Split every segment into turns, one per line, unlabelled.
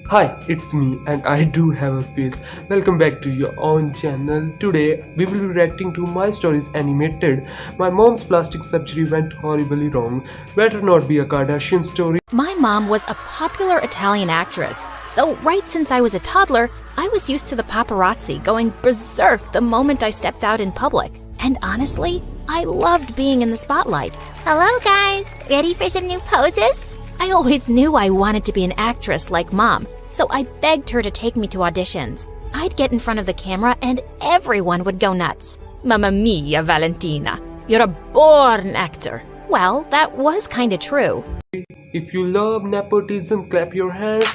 Hi, it's me and I do have a face. Welcome back to your own channel. Today we will be reacting to My Stories Animated. My mom's plastic surgery went horribly wrong. Better not be a Kardashian story.
My mom was a popular Italian actress, so right since I was a toddler, I was used to the paparazzi going berserk the moment I stepped out in public. And honestly, I loved being in the spotlight.
Hello guys, ready for some new poses?
I always knew I wanted to be an actress like Mom, so I begged her to take me to auditions. I'd get in front of the camera and everyone would go nuts. Mamma mia, Valentina, you're a born actor. Well, that was kinda true.
If you love nepotism, clap your hands.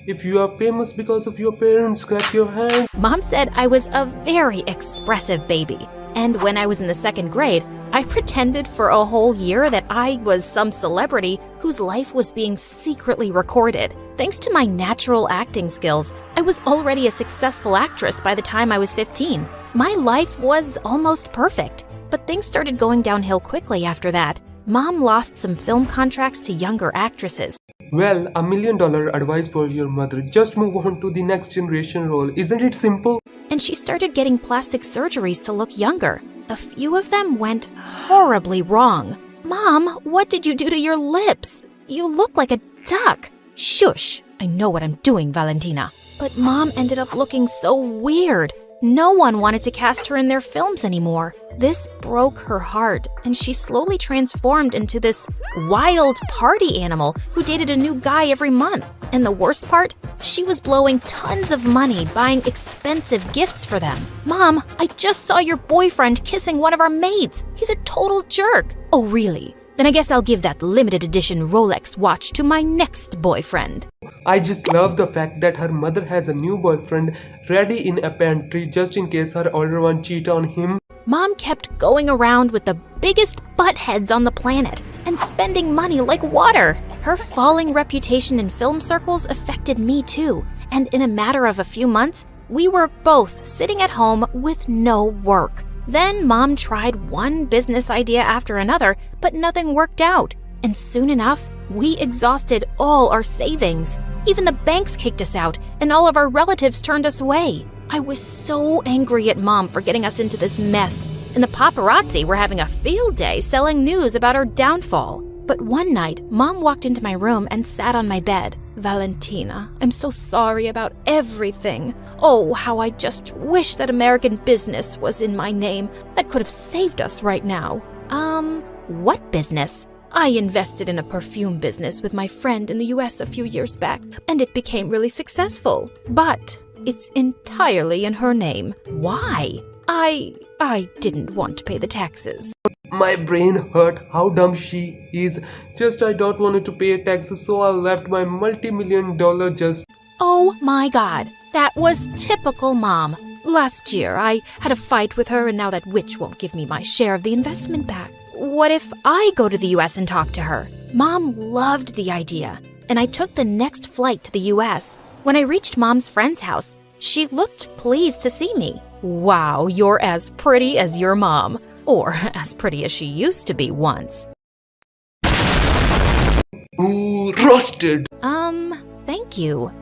If you are famous because of your parents, clap your hands.
Mom said I was a very expressive baby, and when I was in the second grade, I pretended for a whole year that I was some celebrity whose life was being secretly recorded. Thanks to my natural acting skills, I was already a successful actress by the time I was 15. My life was almost perfect, but things started going downhill quickly after that. Mom lost some film contracts to younger actresses.
Well, $1 million advice for your mother. Just move on to the next generation role. Isn't it simple?
And she started getting plastic surgeries to look younger. A few of them went horribly wrong. Mom, what did you do to your lips? You look like a duck. Shush, I know what I'm doing, Valentina. But Mom ended up looking so weird. No one wanted to cast her in their films anymore. This broke her heart, and she slowly transformed into this wild party animal who dated a new guy every month. And the worst part? She was blowing tons of money buying expensive gifts for them. Mom, I just saw your boyfriend kissing one of our maids. He's a total jerk. Oh, really? Then I guess I'll give that limited edition Rolex watch to my next boyfriend.
I just love the fact that her mother has a new boyfriend ready in a pantry just in case her older one cheat on him.
Mom kept going around with the biggest buttheads on the planet and spending money like water. Her falling reputation in film circles affected me too, and in a matter of a few months, we were both sitting at home with no work. Then Mom tried one business idea after another, but nothing worked out. And soon enough, we exhausted all our savings. Even the banks kicked us out, and all of our relatives turned us away. I was so angry at Mom for getting us into this mess, and the paparazzi were having a field day selling news about our downfall. But one night, Mom walked into my room and sat on my bed. Valentina, I'm so sorry about everything. Oh, how I just wish that American business was in my name. That could have saved us right now. What business? I invested in a perfume business with my friend in the US a few years back, and it became really successful. But it's entirely in her name. Why? I didn't want to pay the taxes.
My brain hurt how dumb she is. Just I don't want to pay taxes, so I left my multi-million dollar just...
Oh my God, that was typical Mom. Last year, I had a fight with her, and now that witch won't give me my share of the investment back. What if I go to the US and talk to her? Mom loved the idea, and I took the next flight to the US. When I reached Mom's friend's house, she looked pleased to see me. Wow, you're as pretty as your mom. Or as pretty as she used to be once.
Ooh, roasted!
Thank you.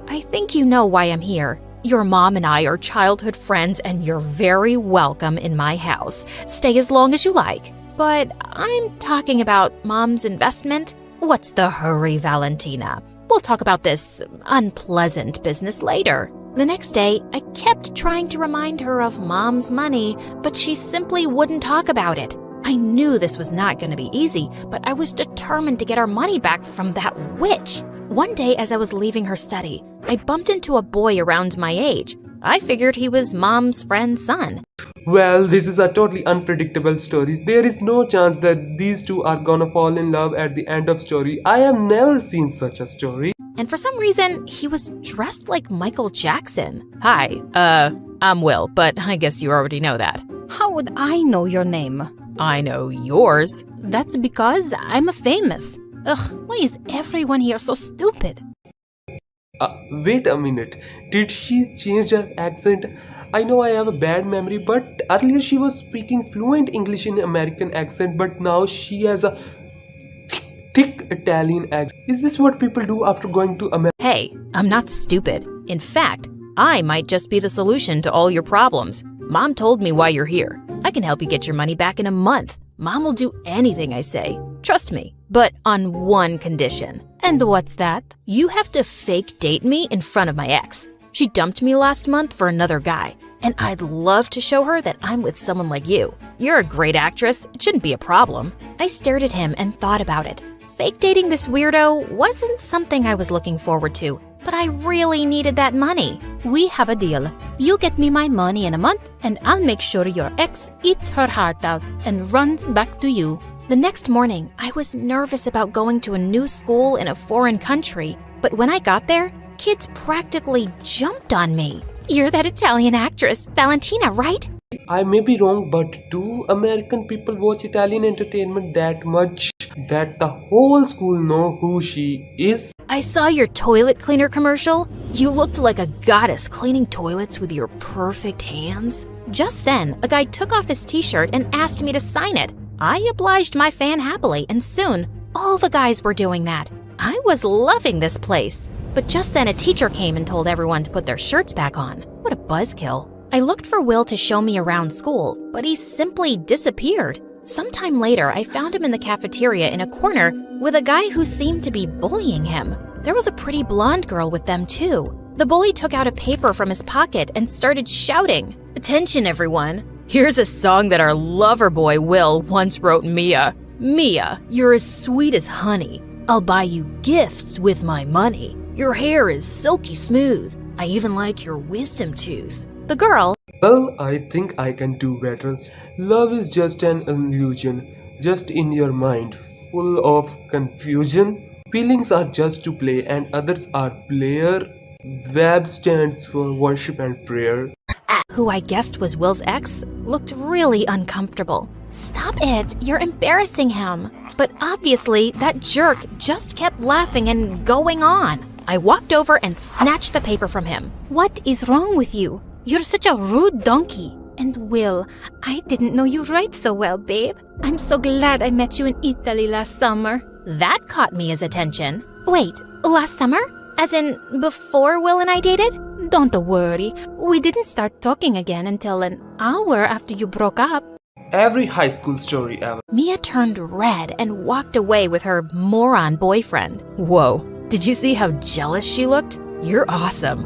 I think you know why I'm here. Your mom and I are childhood friends, and you're very welcome in my house. Stay as long as you like. But I'm talking about Mom's investment. What's the hurry, Valentina? We'll talk about this unpleasant business later. The next day, I kept trying to remind her of Mom's money, but she simply wouldn't talk about it. I knew this was not going to be easy, but I was determined to get our money back from that witch. One day, as I was leaving her study, I bumped into a boy around my age. I figured he was Mom's friend's son.
Well, this is a totally unpredictable story. There is no chance that these two are gonna fall in love at the end of story. I have never seen such a story.
And for some reason, he was dressed like Michael Jackson. Hi, I'm Will, but I guess you already know that. How would I know your name? I know yours. That's because I'm a famous. Ugh, why is everyone here so stupid?
Wait a minute. Did she change her accent? I know I have a bad memory, but earlier she was speaking fluent English in American accent, but now she has a thick Italian accent. Is this what people do after going to America?
Hey, I'm not stupid. In fact, I might just be the solution to all your problems. Mom told me why you're here. I can help you get your money back in a month. Mom will do anything I say. Trust me. But on one condition. And what's that? You have to fake date me in front of my ex. She dumped me last month for another guy. And I'd love to show her that I'm with someone like you. You're a great actress. It shouldn't be a problem. I stared at him and thought about it. Fake dating this weirdo wasn't something I was looking forward to, but I really needed that money.
We have a deal. You get me my money in a month, and I'll make sure your ex eats her heart out and runs back to you.
The next morning, I was nervous about going to a new school in a foreign country, but when I got there, kids practically jumped on me.
You're that Italian actress, Valentina, right?
I may be wrong, but do American people watch Italian entertainment that much that the whole school know who she is?
I saw your toilet cleaner commercial. You looked like a goddess cleaning toilets with your perfect hands. Just then, a guy took off his t-shirt and asked me to sign it. I obliged my fan happily, and soon, all the guys were doing that. I was loving this place. But just then, a teacher came and told everyone to put their shirts back on. What a buzzkill. I looked for Will to show me around school, but he simply disappeared. Sometime later, I found him in the cafeteria in a corner with a guy who seemed to be bullying him. There was a pretty blonde girl with them, too. The bully took out a paper from his pocket and started shouting, "Attention, everyone. Here's a song that our lover boy Will once wrote Mia. Mia, you're as sweet as honey. I'll buy you gifts with my money. Your hair is silky smooth. I even like your wisdom tooth." The girl,
Well, I think I can do better. Love is just an illusion, just in your mind, full of confusion. Feelings are just to play and others are player. WAB stands for worship and prayer.
who I guessed was Will's ex, looked really uncomfortable.
Stop it, you're embarrassing him.
But obviously, that jerk just kept laughing and going on. I walked over and snatched the paper from him.
What is wrong with you? You're such a rude donkey. And Will, I didn't know you write so well, babe. I'm so glad I met you in Italy last summer.
That caught Mia's attention.
Wait, last summer?
As in, before Will and I dated?
Don't worry, we didn't start talking again until an hour after you broke up.
Every high school story ever.
Mia turned red and walked away with her moron boyfriend. Whoa, did you see how jealous she looked? You're awesome.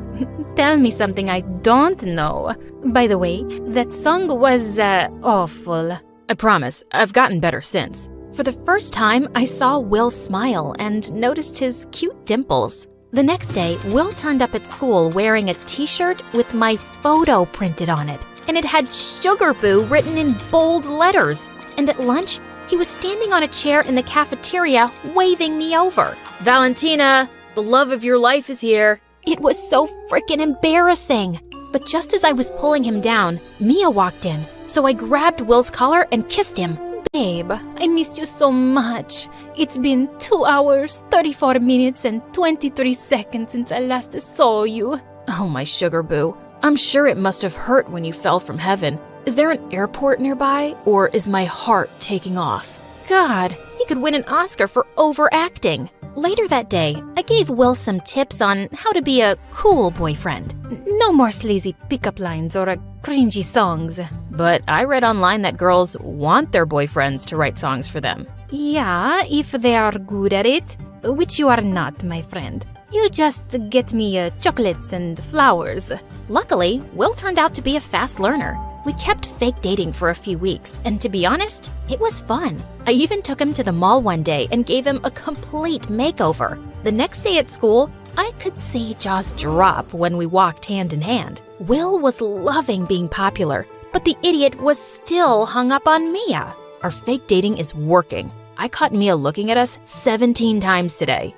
Tell me something I don't know. By the way, that song was awful.
I promise, I've gotten better since. For the first time, I saw Will smile and noticed his cute dimples. The next day, Will turned up at school wearing a t-shirt with my photo printed on it, and it had Sugar Boo written in bold letters. And at lunch, he was standing on a chair in the cafeteria waving me over. "Valentina, the love of your life is here." It was so freaking embarrassing. But just as I was pulling him down, Mia walked in, so I grabbed Will's collar and kissed him.
Babe, I missed you so much. It's been 2 hours, 34 minutes, and 23 seconds since I last saw you.
Oh, my Sugar Boo. I'm sure it must have hurt when you fell from heaven. Is there an airport nearby, or is my heart taking off? God, he could win an Oscar for overacting. Later that day, I gave Will some tips on how to be a cool boyfriend.
No more sleazy pickup lines or cringy songs.
But I read online that girls want their boyfriends to write songs for them.
Yeah, if they are good at it, which you are not, my friend. You just get me chocolates and flowers.
Luckily, Will turned out to be a fast learner. We kept fake dating for a few weeks, and to be honest, it was fun. I even took him to the mall one day and gave him a complete makeover. The next day at school, I could see jaws drop when we walked hand in hand. Will was loving being popular, but the idiot was still hung up on Mia. Our fake dating is working. I caught Mia looking at us 17 times today.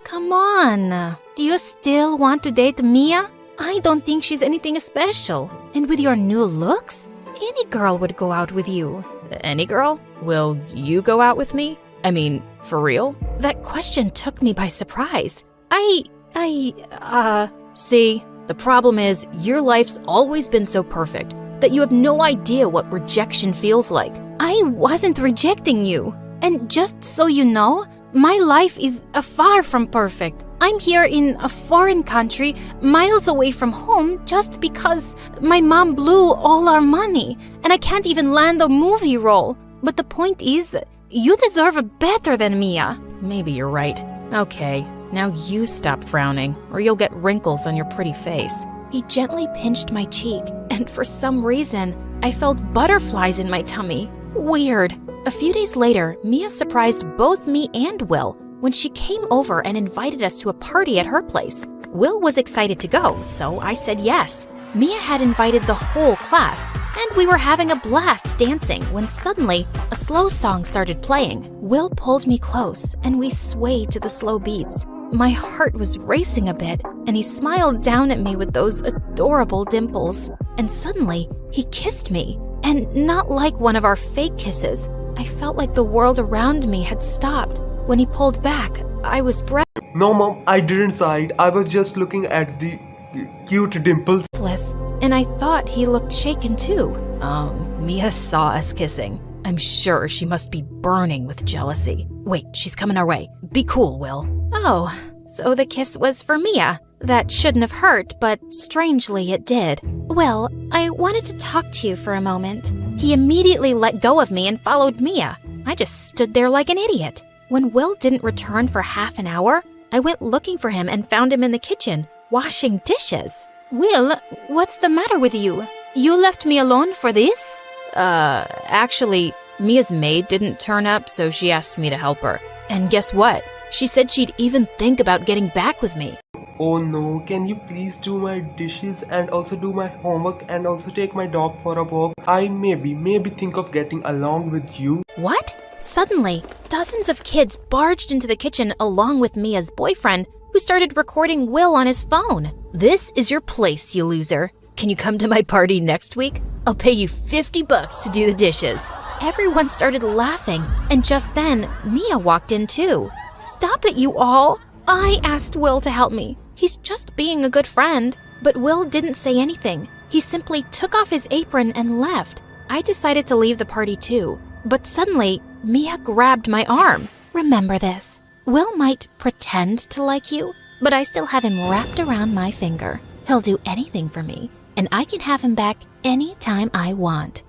Come on. Do you still want to date Mia? I don't think she's anything special. And with your new looks, any girl would go out with you.
Any girl? Will you go out with me? I mean, for real? That question took me by surprise. See, the problem is your life's always been so perfect that you have no idea what rejection feels like.
I wasn't rejecting you. And just so you know, my life is far from perfect. I'm here in a foreign country, miles away from home, just because my mom blew all our money, and I can't even land a movie role. But the point is, you deserve better than Mia.
Maybe you're right. Okay, now you stop frowning, or you'll get wrinkles on your pretty face.
He gently pinched my cheek, and for some reason, I felt butterflies in my tummy. Weird.
A few days later, Mia surprised both me and Will when she came over and invited us to a party at her place. Will was excited to go, so I said yes. Mia had invited the whole class, and we were having a blast dancing when suddenly a slow song started playing. Will pulled me close, and we swayed to the slow beats. My heart was racing a bit, and he smiled down at me with those adorable dimples. And suddenly, he kissed me, and not like one of our fake kisses. I felt like the world around me had stopped. When he pulled back, I was
No, Mom, I didn't sigh. I was just looking at the cute dimples.
breathless, and I thought he looked shaken too. Mia saw us kissing. I'm sure she must be burning with jealousy. Wait, she's coming our way. Be cool, Will.
Oh, so the kiss was for Mia. That shouldn't have hurt, but strangely it did. Well, I wanted to talk to you for a moment. He immediately let go of me and followed Mia. I just stood there like an idiot. When Will didn't return for half an hour, I went looking for him and found him in the kitchen, washing dishes. Will, what's the matter with you? You left me alone for this?
Actually, Mia's maid didn't turn up, so she asked me to help her. And guess what? She said she'd even think about getting back with me.
Oh no, can you please do my dishes and also do my homework and also take my dog for a walk? I maybe think of getting along with you.
What? Suddenly, dozens of kids barged into the kitchen along with Mia's boyfriend, who started recording Will on his phone. This is your place, you loser. Can you come to my party next week? I'll pay you $50 to do the dishes.
Everyone started laughing, and just then, Mia walked in too. Stop it, you all! I asked Will to help me. He's just being a good friend. But Will didn't say anything. He simply took off his apron and left. I decided to leave the party too. But suddenly, Mia grabbed my arm. Remember this. Will might pretend to like you, but I still have him wrapped around my finger. He'll do anything for me, and I can have him back anytime I want.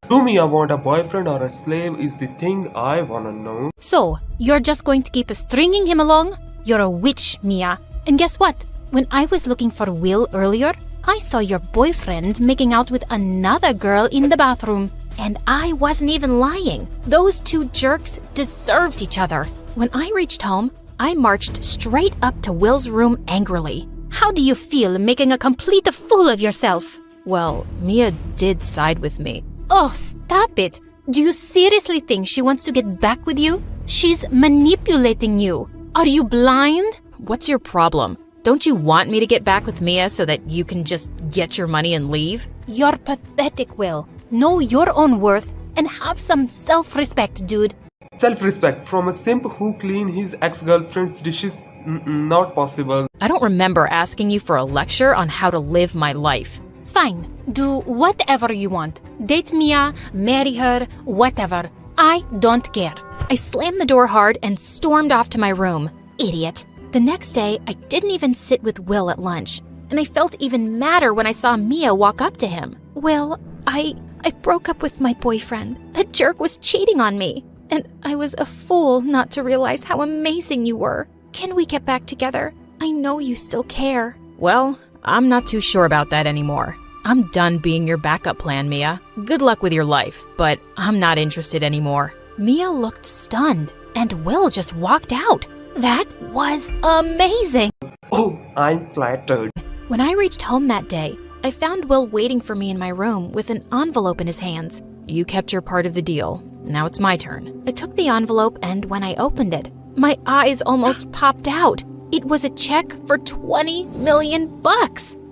Do me I want a boyfriend or a slave is the thing I wanna know.
So, you're just going to keep stringing him along? You're a witch, Mia. And guess what? When I was looking for Will earlier, I saw your boyfriend making out with another girl in the bathroom. And I wasn't even lying. Those two jerks deserved each other. When I reached home, I marched straight up to Will's room angrily. How do you feel making a complete fool of yourself?
Well, Mia did side with me.
Oh, stop it. Do you seriously think she wants to get back with you? She's manipulating you. Are you blind?
What's your problem? Don't you want me to get back with Mia so that you can just get your money and leave?
You're pathetic, Will. Know your own worth and have some self-respect, dude.
Self-respect from a simp who clean his ex-girlfriend's dishes? Not possible.
I don't remember asking you for a lecture on how to live my life.
Fine. Do whatever you want. Date Mia, marry her, whatever. I don't care. I slammed the door hard and stormed off to my room. Idiot. The next day, I didn't even sit with Will at lunch. And I felt even madder when I saw Mia walk up to him. Will, I broke up with my boyfriend. That jerk was cheating on me. And I was a fool not to realize how amazing you were. Can we get back together? I know you still care.
Well, I'm not too sure about that anymore. I'm done being your backup plan, Mia. Good luck with your life, but I'm not interested anymore.
Mia looked stunned, and Will just walked out. That was amazing.
Oh, I'm flattered.
When I reached home that day, I found Will waiting for me in my room with an envelope in his hands.
You kept your part of the deal. Now it's my turn.
I took the envelope, and when I opened it, my eyes almost popped out. It was a check for $20 million.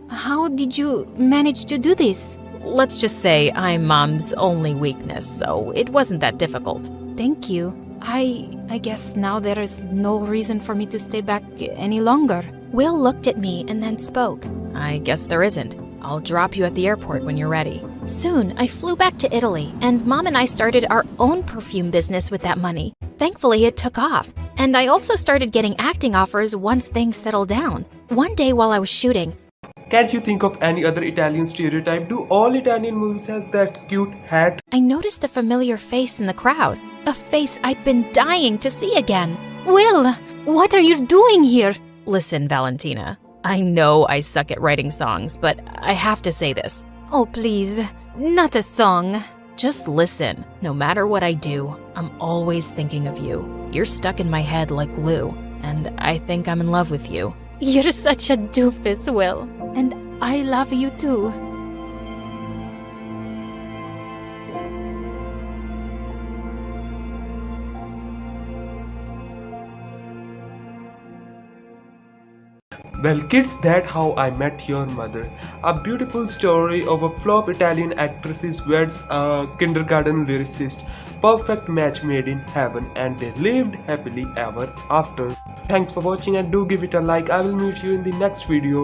How did you manage to do this?
Let's just say I'm Mom's only weakness, so it wasn't that difficult.
Thank you. I guess now there is no reason for me to stay back any longer. Will looked at me and then spoke.
I guess there isn't. I'll drop you at the airport when you're ready.
Soon, I flew back to Italy, and Mom and I started our own perfume business with that money. Thankfully, it took off, and I also started getting acting offers once things settled down. One day while I was shooting,
Can't you think of any other Italian stereotype? Do all Italian movies has that cute hat?
I noticed a familiar face in the crowd, a face I'd been dying to see again. Will, what are you doing here? Listen, Valentina, I know I suck at writing songs, but I have to say this. Oh, please, not a song. Just listen. No matter what I do, I'm always thinking of you. You're stuck in my head like glue, and I think I'm in love with you. You're such a doofus, Will, and I love you too.
Well kids, that's how I met your mother. A beautiful story of a flop Italian actress weds a kindergarten lyricist. Perfect match made in heaven, and they lived happily ever after. Thanks for watching and do give it a like. I will meet you in the next video.